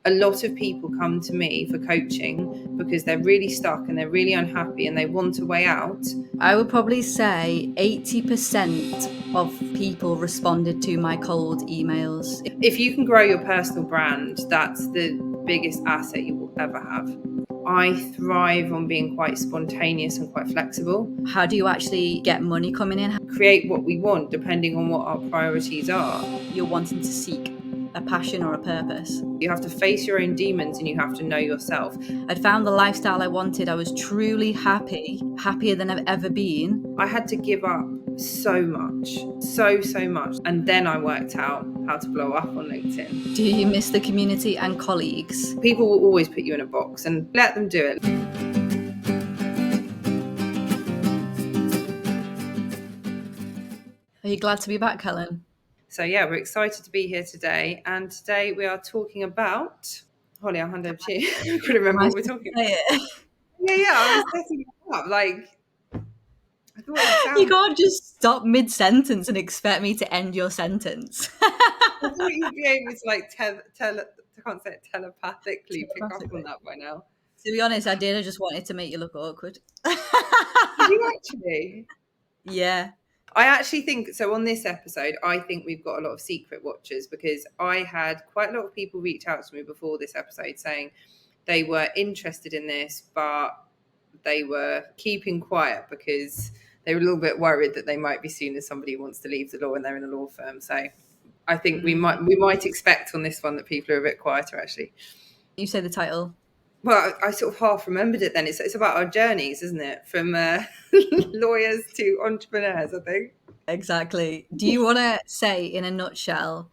A lot of people come to me for coaching because they're really stuck and they're really unhappy and they want a way out. I would probably say 80% of people responded to my cold emails. If you can grow your personal brand, that's the biggest asset you will ever have. I thrive on being quite spontaneous and quite flexible. How do you actually get money coming in? Create what we want depending on what our priorities are. You're wanting to seek a passion or a purpose. You have to face your own demons and you have to know yourself. I'd found the lifestyle I wanted. I was truly happy, happier than I've ever been. I had to give up so much, so much. And then I worked out how to blow up on LinkedIn. Do you miss the community and colleagues? People will always put you in a box and let them do it. Are you glad to be back, Helen? So yeah, we're excited to be here today. And today we are talking about... Holly, I'll hand over to you. I couldn't remember what we're talking about. Yeah, I was setting it up. Like, I thought it sounded... You can't just stop mid-sentence and expect me to end your sentence. I thought you'd be able to like telepathically pick up on that by now. To be honest, I did. I just wanted to make you look awkward. Did you actually? Yeah. I actually think, so on this episode, I think we've got a lot of secret watchers because I had quite a lot of people reach out to me before this episode saying they were interested in this, but they were keeping quiet because they were a little bit worried that they might be seen as somebody who wants to leave the law and they're in a law firm. So I think we might expect on this one that people are a bit quieter, actually. You say the title. Well, I sort of half remembered it then. It's about our journeys, isn't it? From lawyers to entrepreneurs, I think. Exactly. Do you want to say, in a nutshell,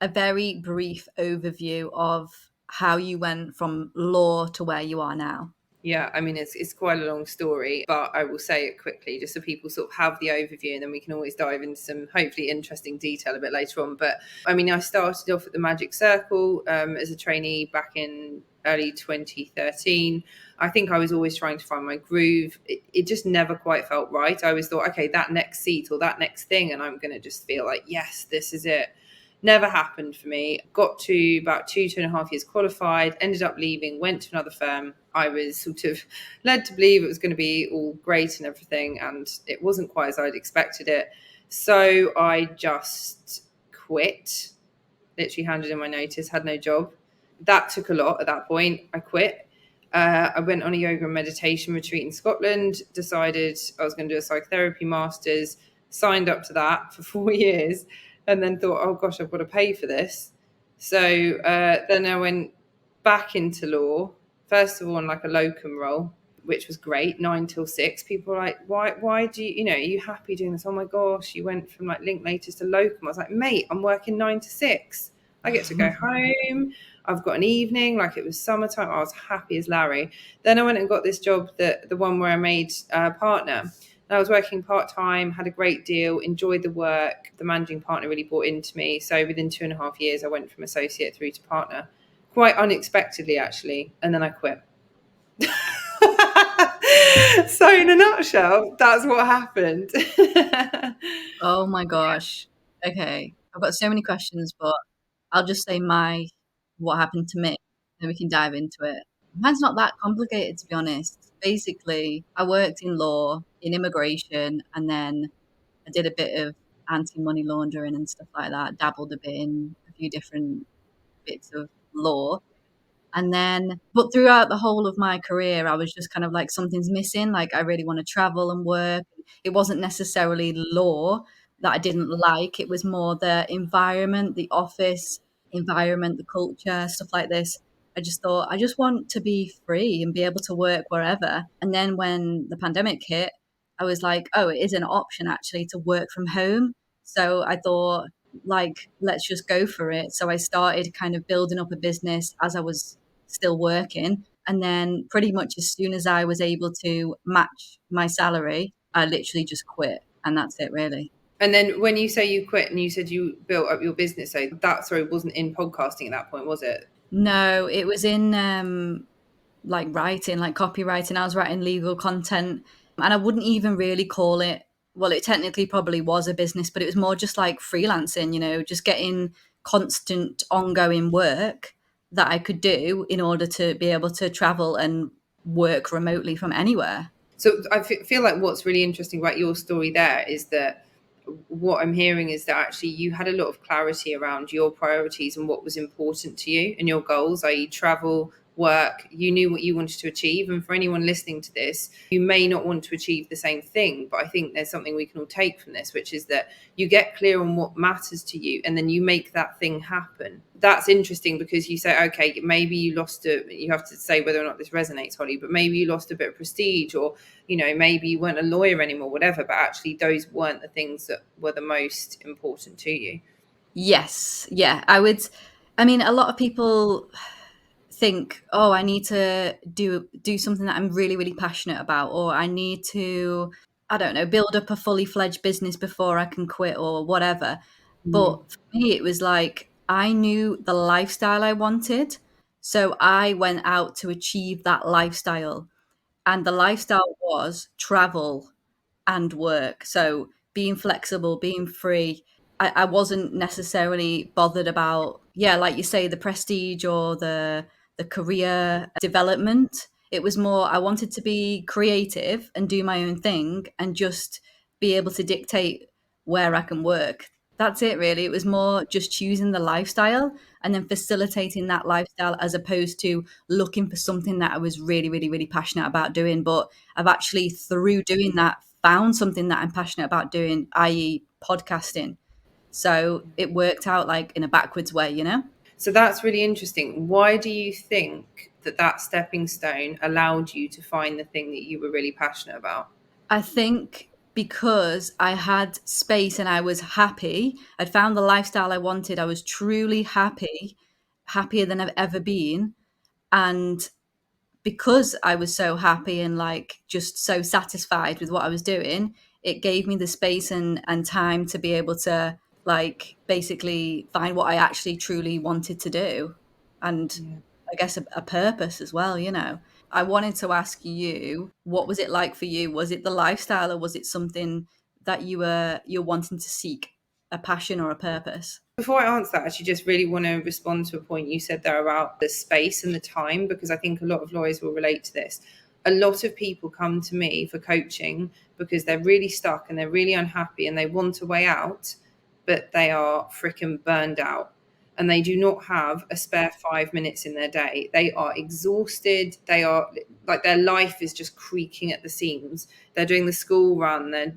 a very brief overview of how you went from law to where you are now? Yeah, I mean, it's quite a long story, but I will say it quickly just so people sort of have the overview and then we can always dive into some hopefully interesting detail a bit later on. But I mean, I started off at the Magic Circle as a trainee back in early 2013. I think I was always trying to find my groove. It just never quite felt right. I always thought, okay, that next seat or that next thing, and I'm going to just feel like, yes, this is it. Never happened for me. Got to about 2.5 years qualified, ended up leaving, went to another firm. I was sort of led to believe it was going to be all great and everything, and it wasn't quite as I'd expected it. So I just quit, literally handed in my notice, had no job. That took a lot at that point. I quit. I went on a yoga and meditation retreat in Scotland, decided I was going to do a psychotherapy master's, signed up to that for 4 years, and then thought, oh gosh, I've got to pay for this. So then I went back into law, first of all on like a locum role, which was great, 9 till 6. People were like, why do you, are you happy doing this? Oh my gosh, you went from like Linklaters to locum. I was like, mate, I'm working 9 to 6. I get to go home. I've got an evening, like it was summertime. I was happy as Larry. Then I went and got this job, the one where I made partner. I was working part-time, had a great deal, enjoyed the work. The managing partner really bought into me. So within 2.5 years, I went from associate through to partner, quite unexpectedly, actually. And then I quit. So in a nutshell, that's what happened. Oh my gosh. Okay. I've got so many questions, but I'll just say what happened to me, then we can dive into it. Mine's not that complicated, to be honest. Basically, I worked in law, in immigration, and then I did a bit of anti-money laundering and stuff like that, dabbled a bit in a few different bits of law. And then, but throughout the whole of my career, I was just kind of like, something's missing. Like, I really want to travel and work. It wasn't necessarily law that I didn't like. It was more the environment, the office environment, the culture, stuff like this. I just thought, I just want to be free and be able to work wherever. And then when the pandemic hit, I was like, oh, it is an option actually to work from home. So I thought, like, let's just go for it. So I started kind of building up a business as I was still working. And then pretty much as soon as I was able to match my salary, I literally just quit. And that's it, really. And then when you say you quit and you said you built up your business, so that, sorry, wasn't in podcasting at that point, was it? No, it was in like writing, like copywriting. I was writing legal content, and I wouldn't even really call it, well, it technically probably was a business, but it was more just like freelancing, just getting constant ongoing work that I could do in order to be able to travel and work remotely from anywhere. So I feel like what's really interesting about your story there is that what I'm hearing is that actually you had a lot of clarity around your priorities and what was important to you and your goals, i.e., travel, work. You knew what you wanted to achieve. And for anyone listening to this, you may not want to achieve the same thing, but I think there's something we can all take from this, which is that you get clear on what matters to you and then you make that thing happen. That's interesting because you say, okay, maybe you lost you have to say whether or not this resonates, Holly, but maybe you lost a bit of prestige, or maybe you weren't a lawyer anymore, whatever, but actually those weren't the things that were the most important to you. Yes. Yeah. I mean, a lot of people think, oh, I need to do something that I'm really, really passionate about, or I need to, I don't know, build up a fully fledged business before I can quit or whatever. But for me, it was like I knew the lifestyle I wanted. So I went out to achieve that lifestyle. And the lifestyle was travel and work. So being flexible, being free. I wasn't necessarily bothered about, yeah, like you say, the prestige or the career development. It was more I wanted to be creative and do my own thing and just be able to dictate where I can work. That's it, really. It was more just choosing the lifestyle and then facilitating that lifestyle as opposed to looking for something that I was really, really, really passionate about doing. But I've actually, through doing that, found something that I'm passionate about doing, i.e., podcasting. So it worked out like in a backwards way, you know? So that's really interesting. Why do you think that stepping stone allowed you to find the thing that you were really passionate about? I think because I had space and I was happy, I'd found the lifestyle I wanted. I was truly happy, happier than I've ever been. And because I was so happy and like just so satisfied with what I was doing, it gave me the space and time to be able to like basically find what I actually truly wanted to do. And Yeah. I guess a purpose as well, you know. I wanted to ask you, what was it like for you? Was it the lifestyle or was it something that you're wanting to seek a passion or a purpose? Before I answer that, I actually just really want to respond to a point you said there about the space and the time, because I think a lot of lawyers will relate to this. A lot of people come to me for coaching because they're really stuck and they're really unhappy and they want a way out, but they are freaking burned out and they do not have a spare 5 minutes in their day. They are exhausted. They are like their life is just creaking at the seams. They're doing the school run. They're,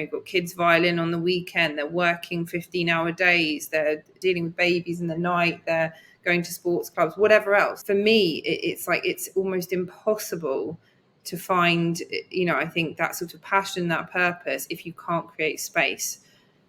got kids violin on the weekend. They're working 15-hour days. They're dealing with babies in the night. They're going to sports clubs, whatever else. For me, it's like it's almost impossible to find, I think that sort of passion, that purpose, if you can't create space,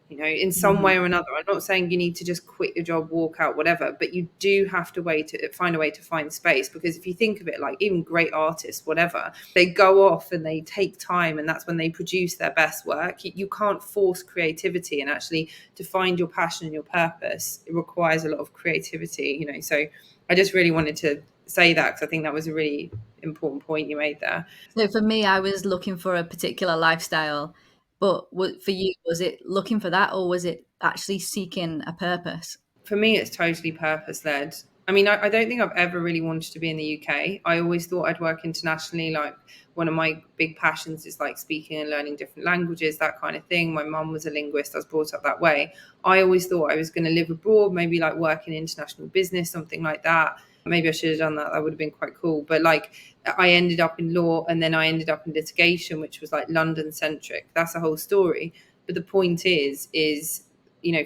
in some Mhm. way or another. I'm not saying you need to just quit your job, walk out, whatever, but you do have to find a way to find space. Because if you think of it, like even great artists, whatever, they go off and they take time, and that's when they produce their best work. You can't force creativity, and actually to find your passion and your purpose, it requires a lot of creativity. So I just really wanted to say that because I think that was a really important point you made there. So for me, I was looking for a particular lifestyle, but for you, was it looking for that, or was it actually seeking a purpose? For me, it's totally purpose led. I mean, I don't think I've ever really wanted to be in the UK. I always thought I'd work internationally. Like one of my big passions is like speaking and learning different languages, that kind of thing. My mum was a linguist. I was brought up that way. I always thought I was going to live abroad, maybe like work in international business, something like that. Maybe I should have done that. That would have been quite cool. But like I ended up in law and then I ended up in litigation, which was like London centric. That's a whole story. But the point is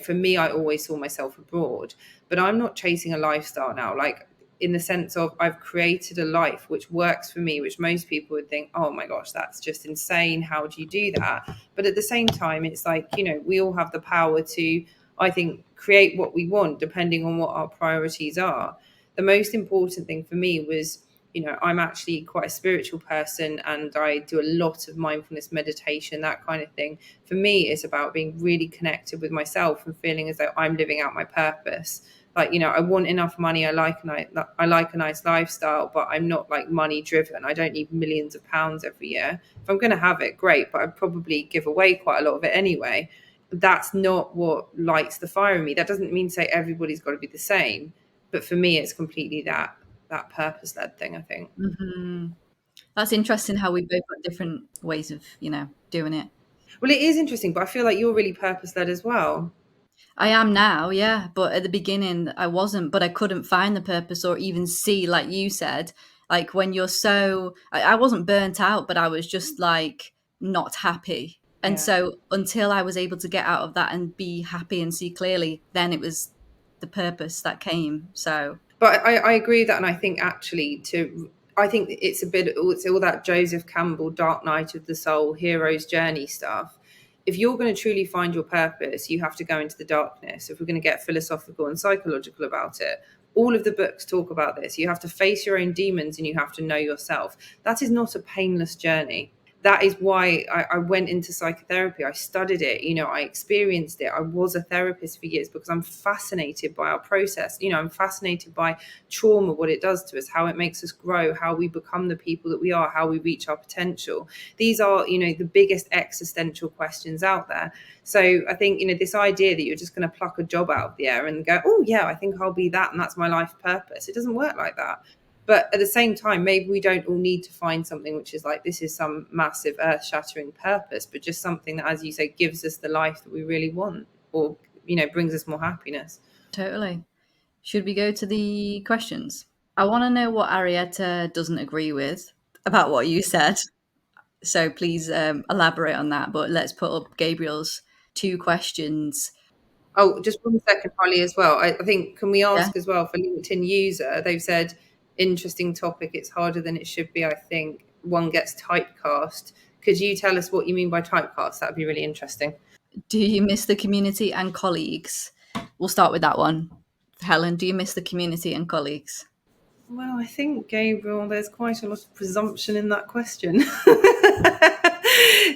for me, I always saw myself abroad, but I'm not chasing a lifestyle now. Like in the sense of I've created a life which works for me, which most people would think, oh my gosh, that's just insane. How do you do that? But at the same time, it's like, we all have the power to, I think, create what we want depending on what our priorities are. The most important thing for me was, I'm actually quite a spiritual person and I do a lot of mindfulness meditation, that kind of thing. For me, it's about being really connected with myself and feeling as though I'm living out my purpose. Like, I want enough money. I like a nice lifestyle, but I'm not like money driven. I don't need millions of pounds every year. If I'm going to have it, great, but I'd probably give away quite a lot of it anyway. That's not what lights the fire in me. That doesn't mean to say everybody's got to be the same, But for me, it's completely that purpose led thing, I think. Hmm. That's interesting how we both got different ways of, doing it. Well, it is interesting, but I feel like you're really purpose led as well. I am now, yeah, but at the beginning I wasn't, but I couldn't find the purpose or even see, like you said, like when you're I wasn't burnt out, but I was just like not happy. And Yeah. so until I was able to get out of that and be happy and see clearly, then it was the purpose that came. So, But I agree with that, and I think actually I think it's all that Joseph Campbell Dark Night of the Soul hero's journey stuff. If you're going to truly find your purpose, you have to go into the darkness. If we're going to get philosophical and psychological about it, all of the books talk about this. You have to face your own demons and you have to know yourself. That is not a painless journey. That is why I went into psychotherapy. I studied it, I experienced it. I was a therapist for years because I'm fascinated by our process. I'm fascinated by trauma, what it does to us, how it makes us grow, how we become the people that we are, how we reach our potential. These are, the biggest existential questions out there. So I think, this idea that you're just going to pluck a job out of the air and go, oh, yeah, I think I'll be that and that's my life purpose. It doesn't work like that. But at the same time, maybe we don't all need to find something which is like, this is some massive earth shattering purpose, but just something that, as you say, gives us the life that we really want, or, brings us more happiness. totally. Should we go to the questions? I want to know what Arietta doesn't agree with about what you said. So please elaborate on that. But let's put up Gabriel's two questions. Oh, just 1 second, Holly, as well. I think, can we Yeah. ask as well for LinkedIn user? They've said, interesting topic. It's harder than it should be, I think. One gets typecast. Could you tell us what you mean by typecast? That would be really interesting. Do you miss the community and colleagues? We'll start with that one. Helen, do you miss the community and colleagues? Well, I think, Gabriel, there's quite a lot of presumption in that question.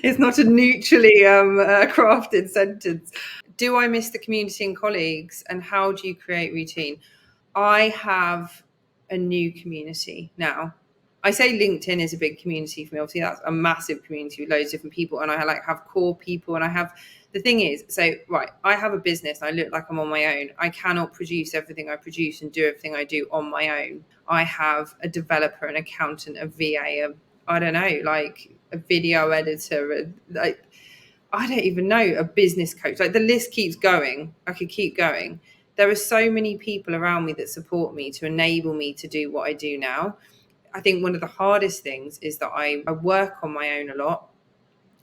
It's not a neutrally crafted sentence. Do I miss the community and colleagues? And how do you create routine? I have a new community now. I say LinkedIn is a big community for me. Obviously, that's a massive community with loads of different people, and I have core people, and I have. The thing is, so right, I have a business. I look like I'm on my own. I cannot produce everything I produce and do everything I do on my own. I have a developer, an accountant, a VA, I don't know, like a video editor, like I don't even know, a business coach. Like the list keeps going. I could keep going. There are so many people around me that support me to enable me to do what I do now. I think one of the hardest things is that I work on my own a lot.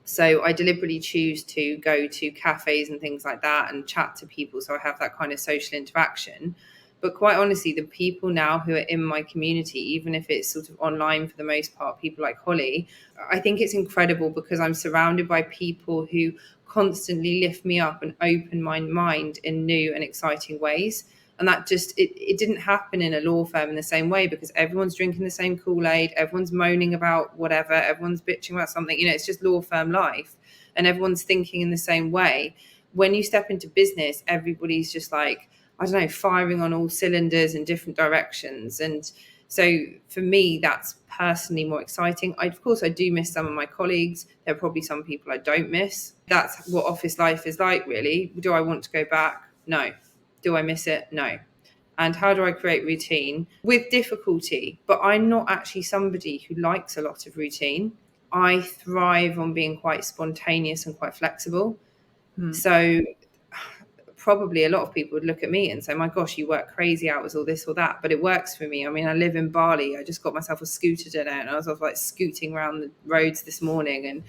So I deliberately choose to go to cafes and things like that and chat to people. So I have that kind of social interaction. But quite honestly, the people now who are in my community, even if it's sort of online for the most part, people like Holly, I think it's incredible because I'm surrounded by people who constantly lift me up and open my mind in new and exciting ways. And that just, it didn't happen in a law firm in the same way because everyone's drinking the same Kool-Aid, everyone's moaning about whatever, everyone's bitching about something. It's just law firm life and everyone's thinking in the same way. When you step into business, everybody's just like, I don't know, firing on all cylinders in different directions. And so for me, that's personally more exciting. Of course, I do miss some of my colleagues. There are probably some people I don't miss. That's what office life is like, really. Do I want to go back? No. Do I miss it? No. And how do I create routine? With difficulty, but I'm not actually somebody who likes a lot of routine. I thrive on being quite spontaneous and quite flexible. So probably a lot of people would look at me and say, my gosh, you work crazy hours or this or that, but it works for me. I mean, I live in Bali. I just got myself a scooter today and I was like scooting around the roads this morning, and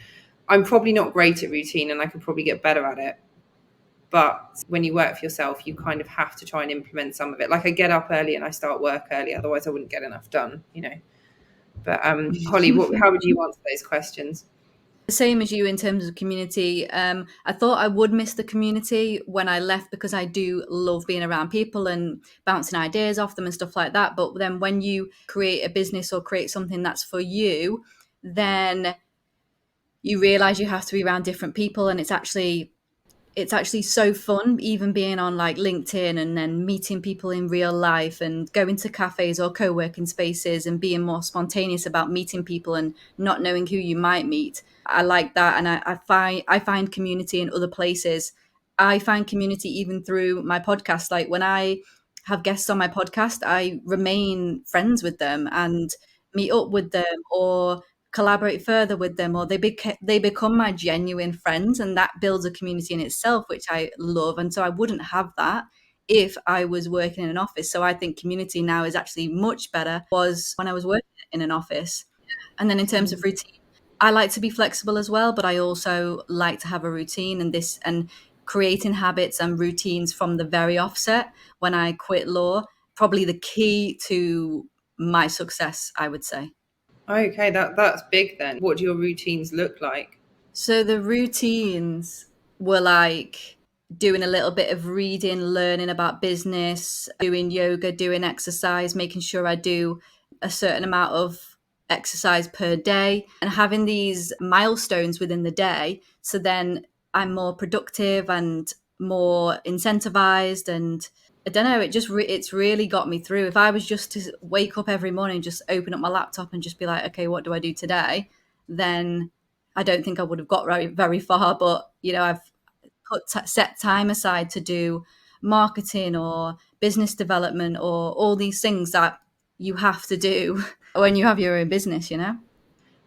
I'm probably not great at routine and I could probably get better at it. But when you work for yourself, you kind of have to try and implement some of it. Like I get up early and I start work early, otherwise I wouldn't get enough done. But Holly, how would you answer those questions? Same as you in terms of community. I thought I would miss the community when I left because I do love being around people and bouncing ideas off them and stuff like that. But then when you create a business or create something that's for you, then you realize you have to be around different people, and it's actually so fun, even being on like LinkedIn and then meeting people in real life and going to cafes or co-working spaces and being more spontaneous about meeting people and not knowing who you might meet. I like that. And I find community in other places. I find community even through my podcast. Like when I have guests on my podcast, I remain friends with them and meet up with them or collaborate further with them, or they become my genuine friends, and that builds a community in itself, which I love. And so I wouldn't have that if I was working in an office. So I think community now is actually much better was when I was working in an office. And then in terms of routine, I like to be flexible as well, but I also like to have a routine, and creating habits and routines from the very offset when I quit law, probably the key to my success, I would say. Okay, that's big then. What do your routines look like? So the routines were like doing a little bit of reading, learning about business, doing yoga, doing exercise, making sure I do a certain amount of exercise per day, and having these milestones within the day. So then I'm more productive and more incentivized. And I don't know, it's really got me through. If I was just to wake up every morning, just open up my laptop and just be like, okay, what do I do today? Then I don't think I would have got very far. But I've set time aside to do marketing or business development or all these things that you have to do when you have your own business.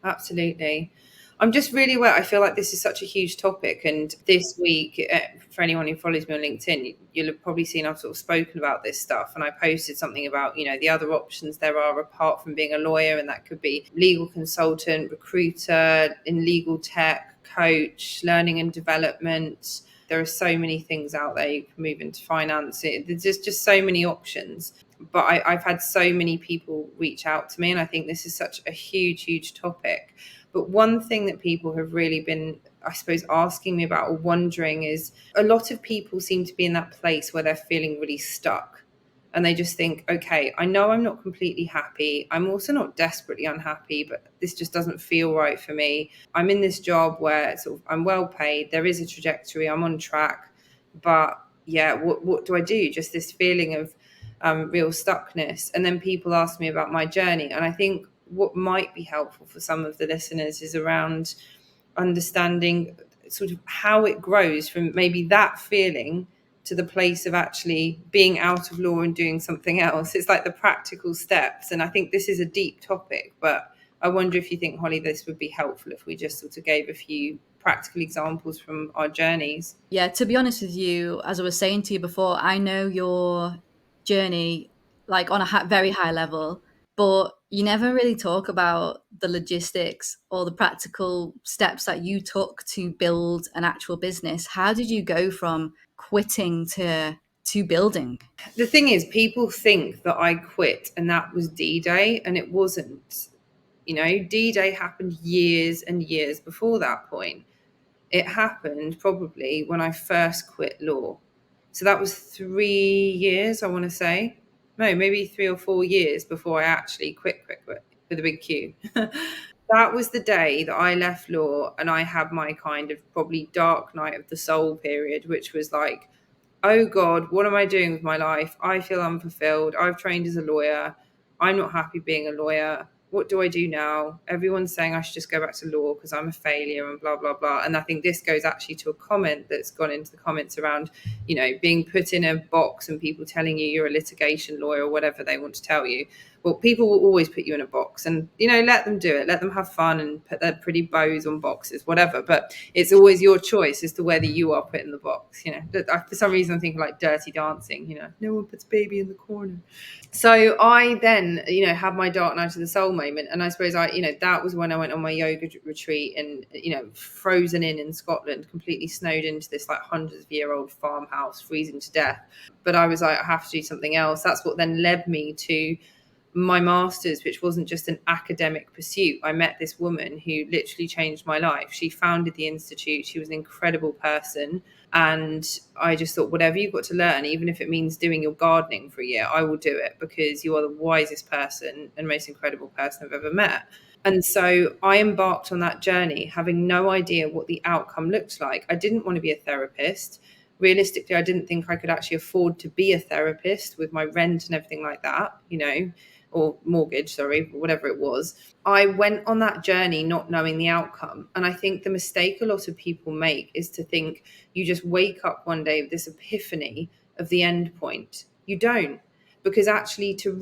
Absolutely. I'm just really aware. I feel like this is such a huge topic. And this week, for anyone who follows me on LinkedIn, you'll have probably seen I've sort of spoken about this stuff. And I posted something about, the other options there are apart from being a lawyer. And that could be legal consultant, recruiter, in legal tech, coach, learning and development. There are so many things out there. You can move into finance. There's just so many options. But I've had so many people reach out to me, and I think this is such a huge topic. But one thing that people have really been, I suppose, asking me about or wondering is, a lot of people seem to be in that place where they're feeling really stuck. And they just think, okay, I know I'm not completely happy. I'm also not desperately unhappy, but this just doesn't feel right for me. I'm in this job where sort of I'm well paid. There is a trajectory. I'm on track. But yeah, what do I do? Just this feeling of real stuckness. And then people ask me about my journey. And I think what might be helpful for some of the listeners is around understanding sort of how it grows from maybe that feeling to the place of actually being out of law and doing something else. It's like the practical steps. And I think this is a deep topic, but I wonder if you think, Holly, this would be helpful if we just sort of gave a few practical examples from our journeys. Yeah, to be honest with you, as I was saying to you before, I know your journey like on a very high level, but you never really talk about the logistics or the practical steps that you took to build an actual business. How did you go from quitting to building? The thing is, people think that I quit and that was D-Day, and it wasn't. D-Day happened years and years before that point. It happened probably when I first quit law. So that was 3 years, I want to say. No, maybe 3 or 4 years before I actually quit with a big Q. That was the day that I left law, and I had my kind of probably dark night of the soul period, which was like, oh God, what am I doing with my life? I feel unfulfilled. I've trained as a lawyer. I'm not happy being a lawyer. What do I do now? Everyone's saying I should just go back to law because I'm a failure and blah, blah, blah. And I think this goes actually to a comment that's gone into the comments around, being put in a box and people telling you you're a litigation lawyer or whatever they want to tell you. Well, people will always put you in a box, and, let them do it. Let them have fun and put their pretty bows on boxes, whatever. But it's always your choice as to whether you are put in the box. For some reason, I'm thinking like Dirty Dancing, no one puts baby in the corner. So I then, had my dark night of the soul moment. And I suppose that was when I went on my yoga retreat and, frozen in Scotland, completely snowed into this like hundreds of year old farmhouse, freezing to death. But I was like, I have to do something else. That's what then led me to my master's, which wasn't just an academic pursuit. I met this woman who literally changed my life. She founded the institute. She was an incredible person. And I just thought, whatever you've got to learn, even if it means doing your gardening for a year, I will do it, because you are the wisest person and most incredible person I've ever met. And so I embarked on that journey, having no idea what the outcome looked like. I didn't want to be a therapist. Realistically, I didn't think I could actually afford to be a therapist with my rent and everything like that, or mortgage, sorry, whatever it was. I went on that journey not knowing the outcome. And I think the mistake a lot of people make is to think you just wake up one day with this epiphany of the end point. You don't. because actually to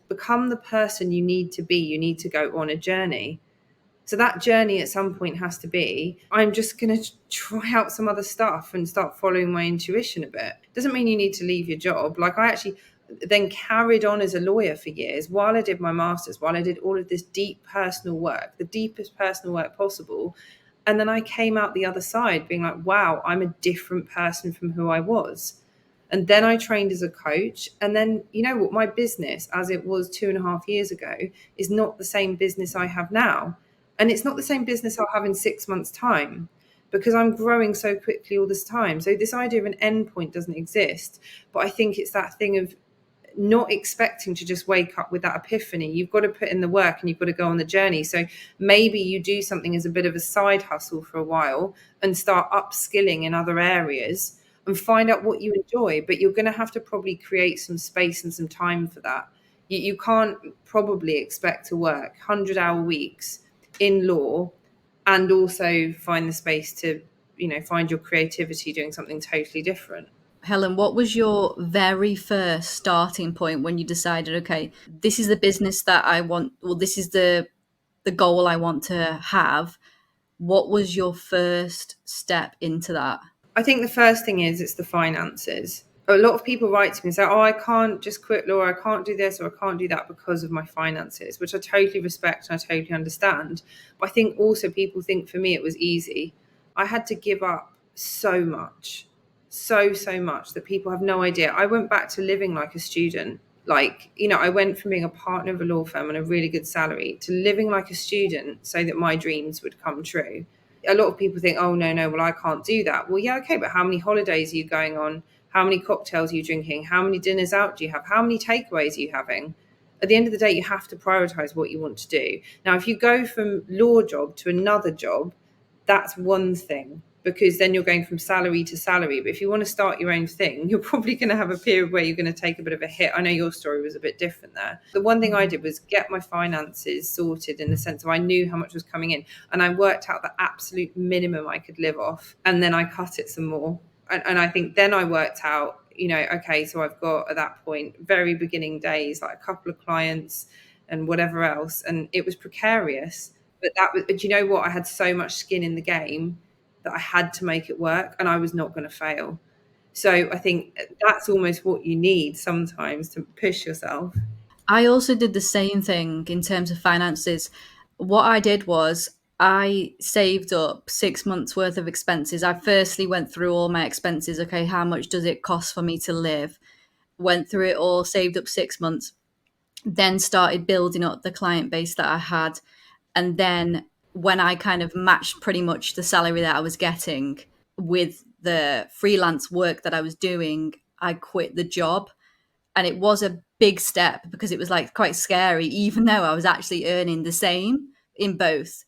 become the person you need to be, you need to go on a journey. So that journey at some point has to be, I'm just going to try out some other stuff and start following my intuition a bit. Doesn't mean you need to leave your job. Like, I actually then carried on as a lawyer for years while I did my master's, while I did all of this deep personal work, the deepest personal work possible. And then I came out the other side being like, wow, I'm a different person from who I was. And then I trained as a coach. And then, you know what, my business, as it was 2.5 years ago, is not the same business I have now. And it's not the same business I'll have in 6 months' time, because I'm growing so quickly all this time. So this idea of an endpoint doesn't exist. But I think it's that thing of not expecting to just wake up with that epiphany. You've got to put in the work and you've got to go on the journey. So maybe you do something as a bit of a side hustle for a while and start upskilling in other areas and find out what you enjoy. But you're going to have to probably create some space and some time for that. You can't probably expect to work 100-hour weeks in law and also find the space to, find your creativity doing something totally different. Helen, what was your very first starting point when you decided, okay, this is the business that I want, or this is the goal I want to have? What was your first step into that? I think the first thing is it's the finances. A lot of people write to me and say, oh, I can't just quit law, I can't do this or I can't do that because of my finances, which I totally respect and I totally understand. But I think also people think for me it was easy. I had to give up so much, so much that people have no idea. I went back to living like a student. Like, I went from being a partner of a law firm on a really good salary to living like a student so that my dreams would come true. A lot of people think, oh, no, well, I can't do that. Well, yeah, okay, but how many holidays are you going on? How many cocktails are you drinking? How many dinners out do you have? How many takeaways are you having? At the end of the day, you have to prioritize what you want to do. Now, if you go from law job to another job, that's one thing, because then you're going from salary to salary. But if you want to start your own thing, you're probably going to have a period where you're going to take a bit of a hit. I know your story was a bit different there. The one thing I did was get my finances sorted, in the sense of I knew how much was coming in and I worked out the absolute minimum I could live off, and then I cut it some more. And I think then I worked out, okay, so I've got at that point, very beginning days, like a couple of clients and whatever else. And it was precarious. But do you know what? I had so much skin in the game that I had to make it work and I was not going to fail. So I think that's almost what you need sometimes to push yourself. I also did the same thing in terms of finances. What I did was I saved up 6 months worth of expenses. I firstly went through all my expenses. Okay, how much does it cost for me to live? Went through it all, saved up 6 months, then started building up the client base that I had. And then when I kind of matched pretty much the salary that I was getting with the freelance work that I was doing, I quit the job. And it was a big step because it was like quite scary, even though I was actually earning the same in both.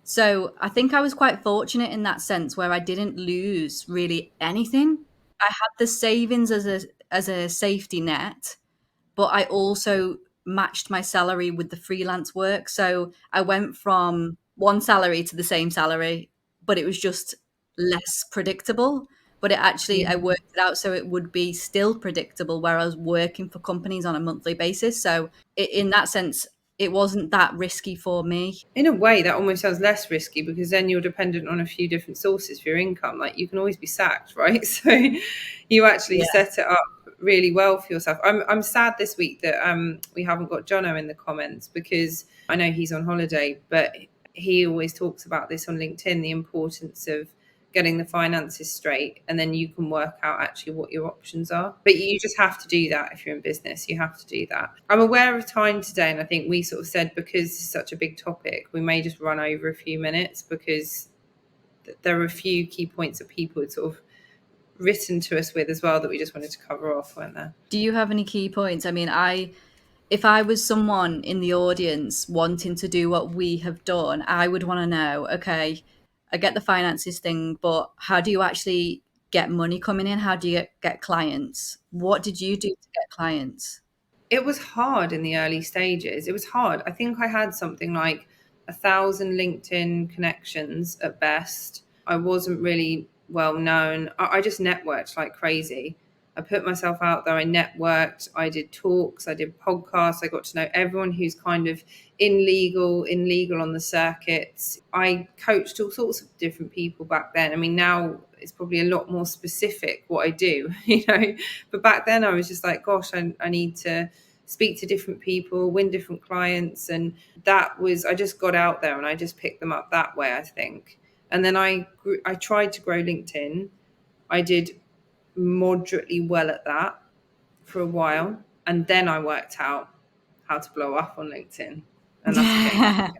So I think I was quite fortunate in that sense where I didn't lose really anything. I had the savings as a safety net, but I also matched my salary with the freelance work. So I went from one salary to the same salary, but it was just less predictable. But it actually, Yeah. I worked it out so it would be still predictable where I was working for companies on a monthly basis. So in that sense, it wasn't that risky for me. In a way, that almost sounds less risky, because then you're dependent on a few different sources for your income. Like, you can always be sacked, right? So you actually Yeah. set it up really well for yourself. I'm sad this week that we haven't got Jono in the comments, because I know he's on holiday, but he always talks about this on LinkedIn, the importance of getting the finances straight, and then you can work out actually what your options are. But you just have to do that. If you're in business, you have to do that. I'm aware of time today, and I think we sort of said, because it's such a big topic, we may just run over a few minutes, because there are a few key points that people had sort of written to us with as well that we just wanted to cover off, weren't there? Do you have any key points? I mean, if I was someone in the audience wanting to do what we have done, I would want to know, okay, I get the finances thing, but how do you actually get money coming in? How do you get clients? What did you do to get clients? It was hard in the early stages. It was hard. I think I had something like 1,000 LinkedIn connections at best. I wasn't really well known. I just networked like crazy. I put myself out there. I networked. I did talks. I did podcasts. I got to know everyone who's kind of in legal on the circuits. I coached all sorts of different people back then. I mean, now it's probably a lot more specific what I do, but back then I was just like, gosh, I need to speak to different people, win different clients. And I just got out there and I just picked them up that way, I think. And then I tried to grow LinkedIn. I did moderately well at that for a while. And then I worked out how to blow up on LinkedIn. And that's a game changer.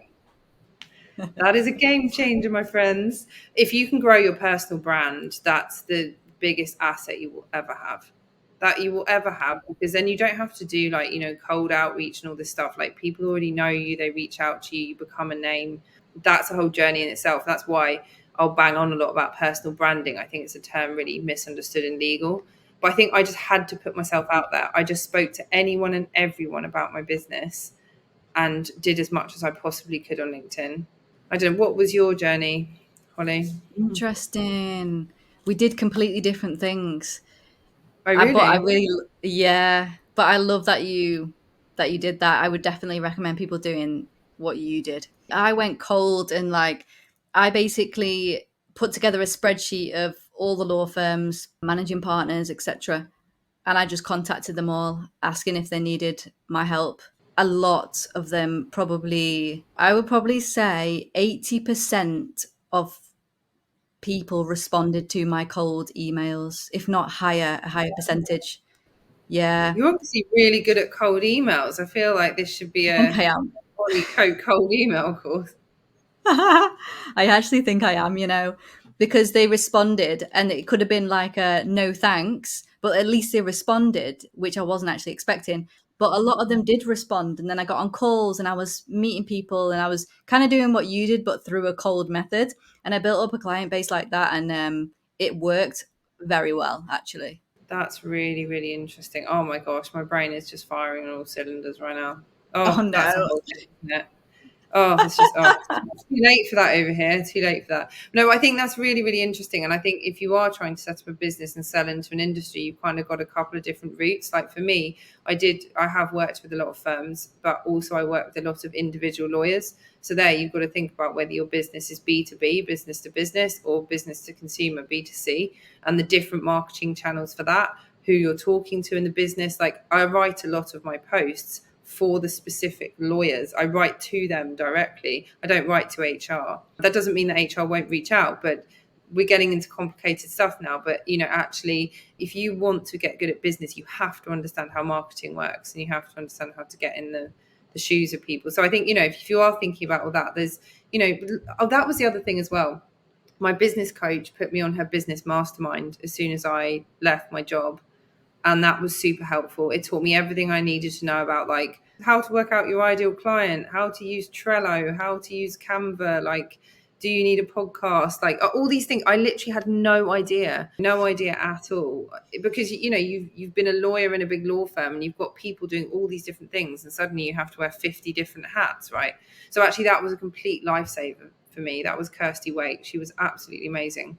That is a game changer, my friends. If you can grow your personal brand, that's the biggest asset you will ever have. That you will ever have, because then you don't have to do like, cold outreach and all this stuff. Like, people already know you, they reach out to you, you become a name. That's a whole journey in itself. That's why I'll bang on a lot about personal branding. I think it's a term really misunderstood in legal. But I think I just had to put myself out there. I just spoke to anyone and everyone about my business and did as much as I possibly could on LinkedIn. I don't know, what was your journey, Holly? Interesting. We did completely different things. Oh, But I really? really, yeah. But I love that you did that. I would definitely recommend people doing what you did. I went cold and I basically put together a spreadsheet of all the law firms, managing partners, etc. And I just contacted them all, asking if they needed my help. A lot of them, I would probably say 80% of people responded to my cold emails, if not a higher percentage. Yeah, You're obviously really good at cold emails. I feel like this should be I think a I am. Holly cold email course. I actually think I am, because they responded and it could have been like a no thanks, but at least they responded, which I wasn't actually expecting. But a lot of them did respond. And then I got on calls and I was meeting people and I was kind of doing what you did, but through a cold method. And I built up a client base like that. And it worked very well, actually. That's really, really interesting. Oh my gosh, my brain is just firing on all cylinders right now. Oh, Oh, that's a no. whole thing, isn't it? Oh, it's just too late for that over here. Too late for that. No, I think that's really, really interesting. And I think if you are trying to set up a business and sell into an industry, you've kind of got a couple of different routes. Like for me, I have worked with a lot of firms, but also I work with a lot of individual lawyers. So there you've got to think about whether your business is B2B, business to business, or business to consumer, B2C, and the different marketing channels for that, who you're talking to in the business. Like, I write a lot of my posts for the specific lawyers. I write to them directly. I don't write to HR. That doesn't mean that HR won't reach out, but we're getting into complicated stuff now. But, actually, if you want to get good at business, you have to understand how marketing works, and you have to understand how to get in the shoes of people. So I think, if you are thinking about all that, there's, that was the other thing as well. My business coach put me on her business mastermind as soon as I left my job, and that was super helpful. It taught me everything I needed to know about, like, how to work out your ideal client, how to use Trello, how to use Canva, like, do you need a podcast, like all these things. I literally had no idea at all, because you've been a lawyer in a big law firm and you've got people doing all these different things, and suddenly you have to wear 50 different hats, right? So actually that was a complete lifesaver for me. That was Kirsty Wake. She was absolutely amazing.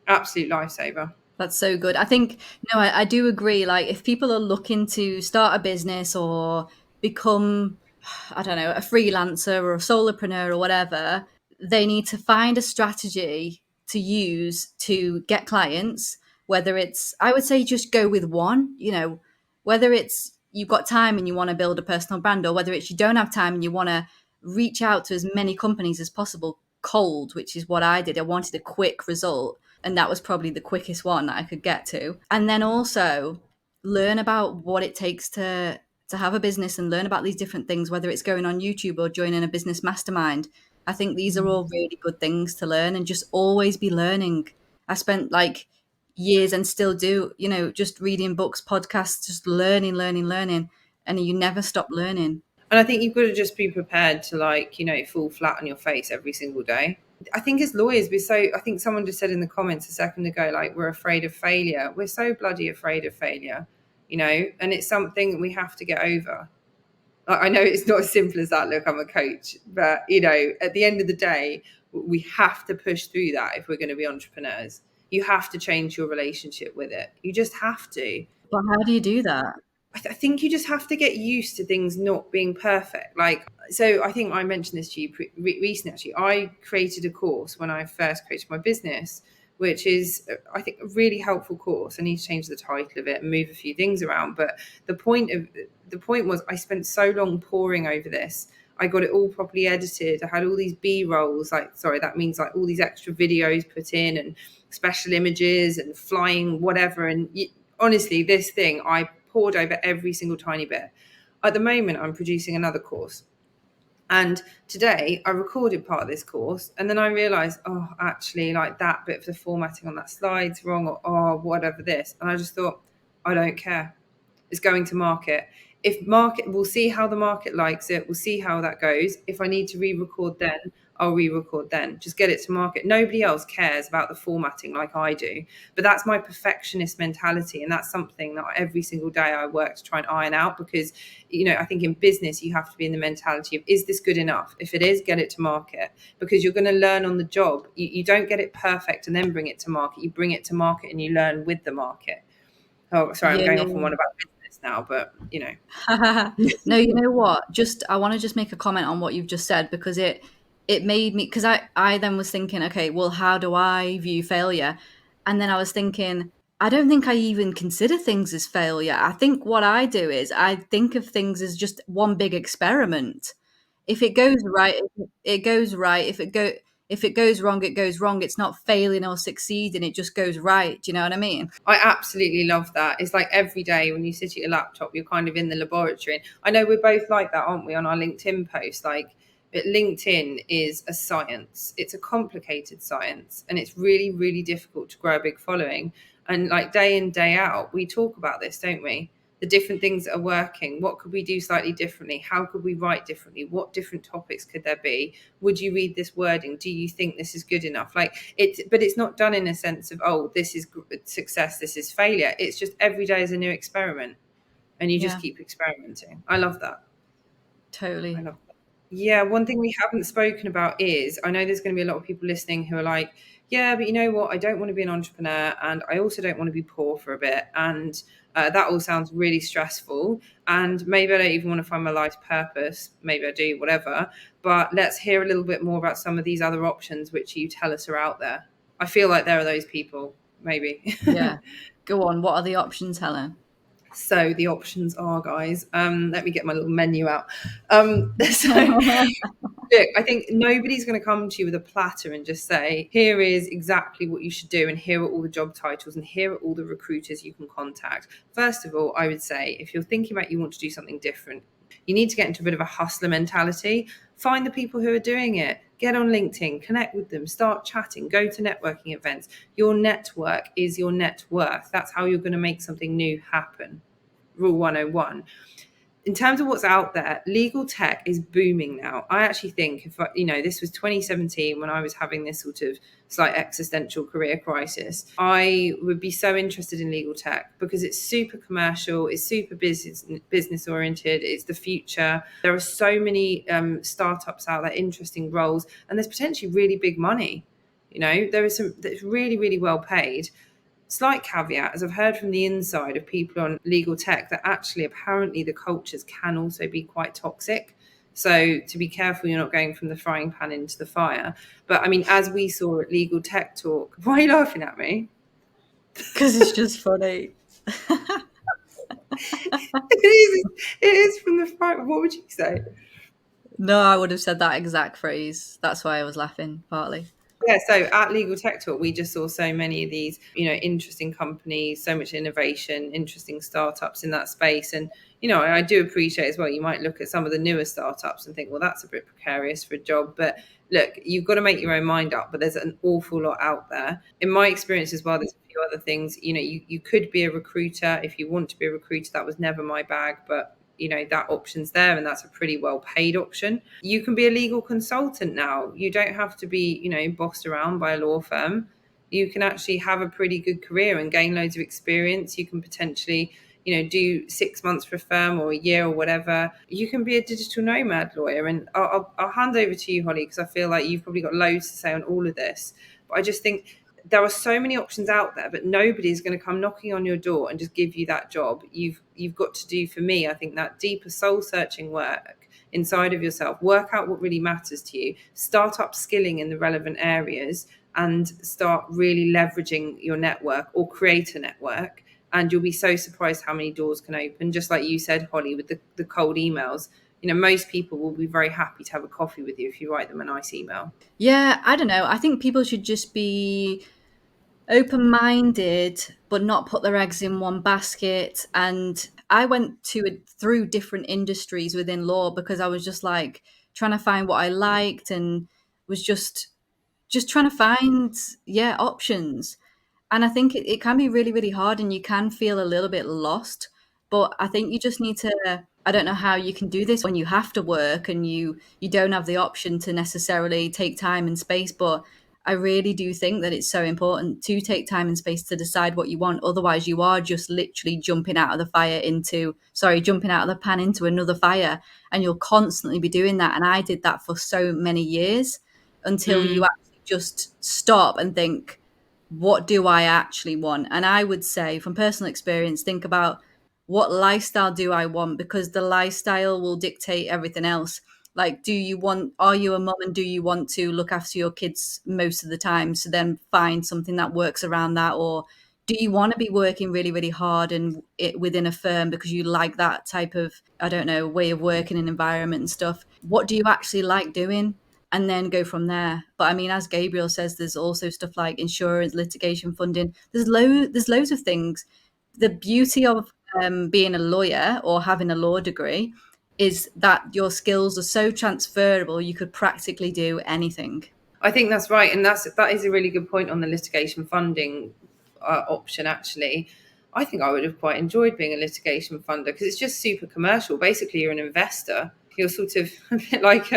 Absolute lifesaver. That's so good. I think, no, I do agree. Like, if people are looking to start a business or become, I don't know, a freelancer or a solopreneur or whatever, they need to find a strategy to use to get clients. Whether it's, I would say, just go with one, whether it's you've got time and you want to build a personal brand, or whether it's you don't have time and you want to reach out to as many companies as possible cold, which is what I did. I wanted a quick result, and that was probably the quickest one that I could get to. And then also learn about what it takes to have a business, and learn about these different things, whether it's going on YouTube or joining a business mastermind. I think these are all really good things to learn, and just always be learning. I spent years, and still do, just reading books, podcasts, just learning, and you never stop learning. And I think you've got to just be prepared to, fall flat on your face every single day. I think as lawyers, I think someone just said in the comments a second ago, like, we're afraid of failure. We're so bloody afraid of failure, and it's something we have to get over. I know it's not as simple as that. Look, I'm a coach, but, at the end of the day, we have to push through that if we're going to be entrepreneurs. you have to change your relationship with it. You just have to. But how do you do that? I think you just have to get used to things not being perfect. Like, so I think I mentioned this to you recently, actually. I created a course when I first created my business, which is, I think, a really helpful course. I need to change the title of it and move a few things around. But the point was, I spent so long poring over this. I got it all properly edited. I had all these B rolls, like, sorry, that means like all these extra videos put in and special images and flying whatever. And honestly, this thing, I poured over every single tiny bit. At the moment, I'm producing another course. And today I recorded part of this course, and then I realized, oh, actually, like that bit of the formatting on that slide's wrong, or oh, whatever this. And I just thought, I don't care. It's going to market. If market, we'll see how the market likes it. We'll see how that goes. If I need to re-record then, I'll re-record then. Just get it to market. Nobody else cares about the formatting like I do. But that's my perfectionist mentality. And that's something that every single day I work to try and iron out, because, I think in business, you have to be in the mentality of, is this good enough? If it is, get it to market, because you're going to learn on the job. You don't get it perfect and then bring it to market. You bring it to market and you learn with the market. Oh, sorry, I'm Yeah, going yeah, off on one about business now, but no, you know what? I want to just make a comment on what you've just said, because it made me, because I then was thinking, okay, well, how do I view failure? And then I was thinking, I don't think I even consider things as failure. I think what I do is I think of things as just one big experiment. If it goes right, it goes right. If it goes wrong, it goes wrong. It's not failing or succeeding. It just goes right. Do you know what I mean? I absolutely love that. It's like every day when you sit at your laptop, you're kind of in the laboratory. And I know we're both like that, aren't we, on our LinkedIn post? Like, LinkedIn is a science. It's a complicated science, and it's really, really difficult to grow a big following. And like day in, day out, we talk about this, don't we? The different things that are working. What could we do slightly differently? How could we write differently? What different topics could there be? Would you read this wording? Do you think this is good enough? Like, but it's not done in a sense of, oh, this is success, this is failure. It's just every day is a new experiment, and you just Yeah, keep experimenting. I love that. I totally. love that. Yeah, one thing we haven't spoken about is, I know there's going to be a lot of people listening who are like, yeah, but you know what? I don't want to be an entrepreneur, and I also don't want to be poor for a bit. And that all sounds really stressful. And maybe I don't even want to find my life's purpose. Maybe I do, whatever. But let's hear a little bit more about some of these other options which you tell us are out there. I feel like there are those people, maybe. Yeah. Go on. What are the options, Helen? So the options are, guys, let me get my little menu out. So look, I think nobody's going to come to you with a platter and just say, here is exactly what you should do, and here are all the job titles, and here are all the recruiters you can contact. First of all, I would say, if you're thinking about you want to do something different, you need to get into a bit of a hustler mentality. Find the people who are doing it. Get on LinkedIn, connect with them, start chatting, go to networking events. Your network is your net worth. That's how you're going to make something new happen. Rule 101. In terms of what's out there, legal tech is booming now. I actually think, if this was 2017 when I was having this sort of slight existential career crisis, I would be so interested in legal tech because it's super commercial, it's super business oriented, it's the future. There are so many startups out there, interesting roles, and there's potentially really big money. There is some that's really, really well paid. Slight caveat, as I've heard from the inside of people on legal tech, that actually apparently the cultures can also be quite toxic. So to be careful, you're not going from the frying pan into the fire. But I mean, as we saw at Legal Tech Talk, why are you laughing at me? Because it's just funny. It is from the frying. What would you say? No, I would have said that exact phrase. That's why I was laughing, partly. Yeah, so at Legal Tech Talk, we just saw so many of these, interesting companies, so much innovation, interesting startups in that space. And, I do appreciate as well, you might look at some of the newer startups and think, well, that's a bit precarious for a job. But look, you've got to make your own mind up, but there's an awful lot out there. In my experience as well, there's a few other things. You could be a recruiter if you want to be a recruiter. That was never my bag, but that option's there, and that's a pretty well paid option. You can be a legal consultant now. You don't have to be bossed around by a law firm. You can actually have a pretty good career and gain loads of experience. You can potentially do 6 months for a firm or a year or whatever. You can be a digital nomad lawyer. And I'll hand over to you, Holly, because I feel like you've probably got loads to say on all of this. But I just think there are so many options out there, but nobody's going to come knocking on your door and just give you that job. You've got to do, for me, I think, that deeper soul searching work inside of yourself. Work out what really matters to you. Start upskilling in the relevant areas and start really leveraging your network, or create a network. And you'll be so surprised how many doors can open. Just like you said, Holly, with the cold emails. Most people will be very happy to have a coffee with you if you write them a nice email. Yeah, I don't know. I think people should just be open-minded, but not put their eggs in one basket. And I went through different industries within law because I was just like trying to find what I liked, and was just trying to find, yeah, options. And I think it can be really, really hard, and you can feel a little bit lost. But I think you just need to, I don't know how you can do this when you have to work and you don't have the option to necessarily take time and space. But I really do think that it's so important to take time and space to decide what you want. Otherwise, you are just literally jumping out of the fire into, sorry, jumping out of the pan into another fire. And you'll constantly be doing that. And I did that for so many years until you Mm. actually just stop and think, what do I actually want? And I would say, from personal experience, think about, what lifestyle do I want? Because the lifestyle will dictate everything else. Like, are you a mum, and do you want to look after your kids most of the time? So then find something that works around that. Or do you want to be working really, really hard and within a firm because you like that type of, I don't know, way of working and environment and stuff? What do you actually like doing? And then go from there. But I mean, as Gabriel says, there's also stuff like insurance, litigation funding. There's loads of things. The beauty of being a lawyer or having a law degree is that your skills are so transferable. You could practically do anything. I think that's right, and that is a really good point on the litigation funding option. Actually, I think I would have quite enjoyed being a litigation funder because it's just super commercial. Basically, you're an investor. You're sort of a bit like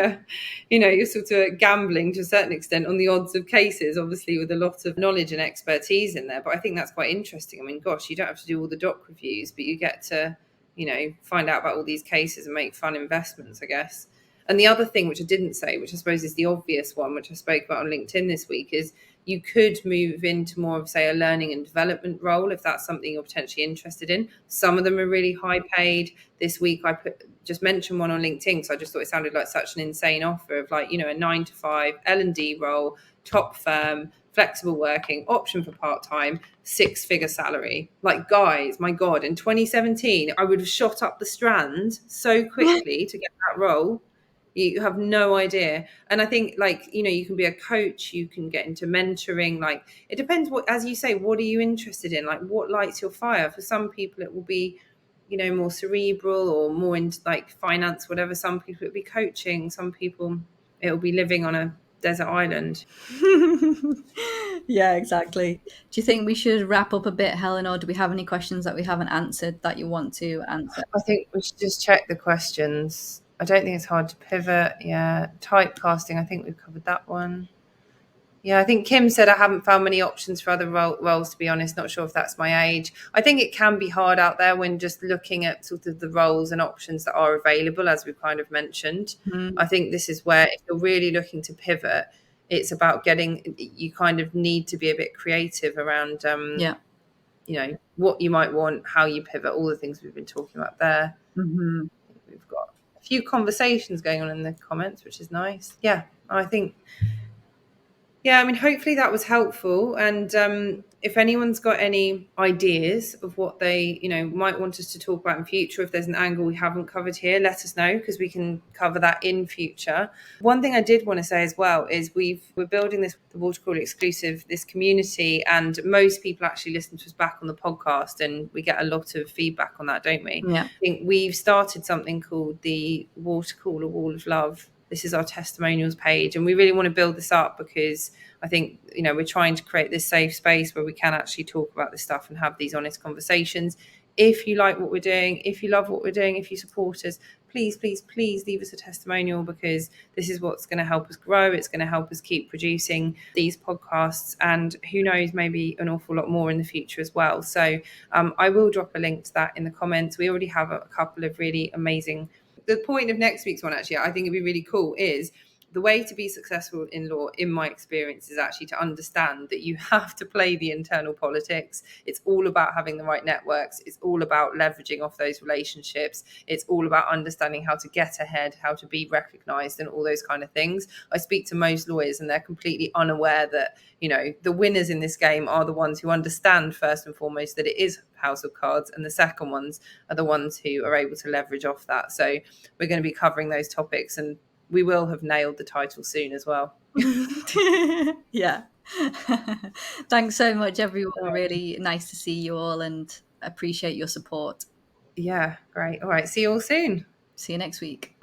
you're sort of gambling to a certain extent on the odds of cases, obviously with a lot of knowledge and expertise in there. But I think that's quite interesting. I mean, gosh, you don't have to do all the doc reviews, but you get to, find out about all these cases and make fun investments, I guess. And the other thing, which I didn't say, which I suppose is the obvious one, which I spoke about on LinkedIn this week, is you could move into more of, say, a learning and development role if that's something you're potentially interested in. Some of them are really high paid. This week I just mentioned one on LinkedIn, so I just thought it sounded like such an insane offer of, like, a 9 to 5 L&D role, top firm, flexible working, option for part-time, 6-figure salary. Like, guys, my God, in 2017, I would have shot up the Strand so quickly to get that role. You have no idea. And I think, like, you can be a coach, you can get into mentoring. Like, it depends what, as you say, what are you interested in? Like, what lights your fire? For some people, it will be, more cerebral or more into like finance, whatever. Some people it'll be coaching. Some people it'll be living on a desert island. Yeah, exactly. Do you think we should wrap up a bit, Helen, or do we have any questions that we haven't answered that you want to answer? I think we should just check the questions. I don't think it's hard to pivot. Yeah. Typecasting, I think we've covered that one. Yeah, I think Kim said I haven't found many options for other roles, to be honest. Not sure if that's my age. I think it can be hard out there when just looking at sort of the roles and options that are available, as we've kind of mentioned. Mm, I think this is where, if you're really looking to pivot, it's about you kind of need to be a bit creative around, yeah. What you might want, how you pivot, all the things we've been talking about there. Hmm. We've got a few conversations going on in the comments, which is nice. Yeah, I think. Yeah, I mean, hopefully that was helpful. And if anyone's got any ideas of what they, might want us to talk about in future, if there's an angle we haven't covered here, let us know, because we can cover that in future. One thing I did want to say as well is we're building the Water Cooler exclusive, this community, and most people actually listen to us back on the podcast, and we get a lot of feedback on that, don't we? Yeah. I think we've started something called the Water Cooler Wall of Love. This is our testimonials page, and we really want to build this up because I think, we're trying to create this safe space where we can actually talk about this stuff and have these honest conversations. If you like what we're doing, if you love what we're doing, if you support us, please, please, please leave us a testimonial, because this is what's going to help us grow. It's going to help us keep producing these podcasts, and who knows, maybe an awful lot more in the future as well. So I will drop a link to that in the comments. We already have a couple of really amazing. The point of next week's one, actually, I think it'd be really cool, is the way to be successful in law, in my experience, is actually to understand that you have to play the internal politics. It's all about having the right networks. It's all about leveraging off those relationships. It's all about understanding how to get ahead, how to be recognized, and all those kind of things. I speak to most lawyers and they're completely unaware that, you know, the winners in this game are the ones who understand first and foremost that it is house of cards, and the second ones are the ones who are able to leverage off that. So we're going to be covering those topics, and we will have nailed the title soon as well. Yeah. Thanks so much, everyone. Really nice to see you all and appreciate your support. Yeah, great. All right, see you all soon. See you next week.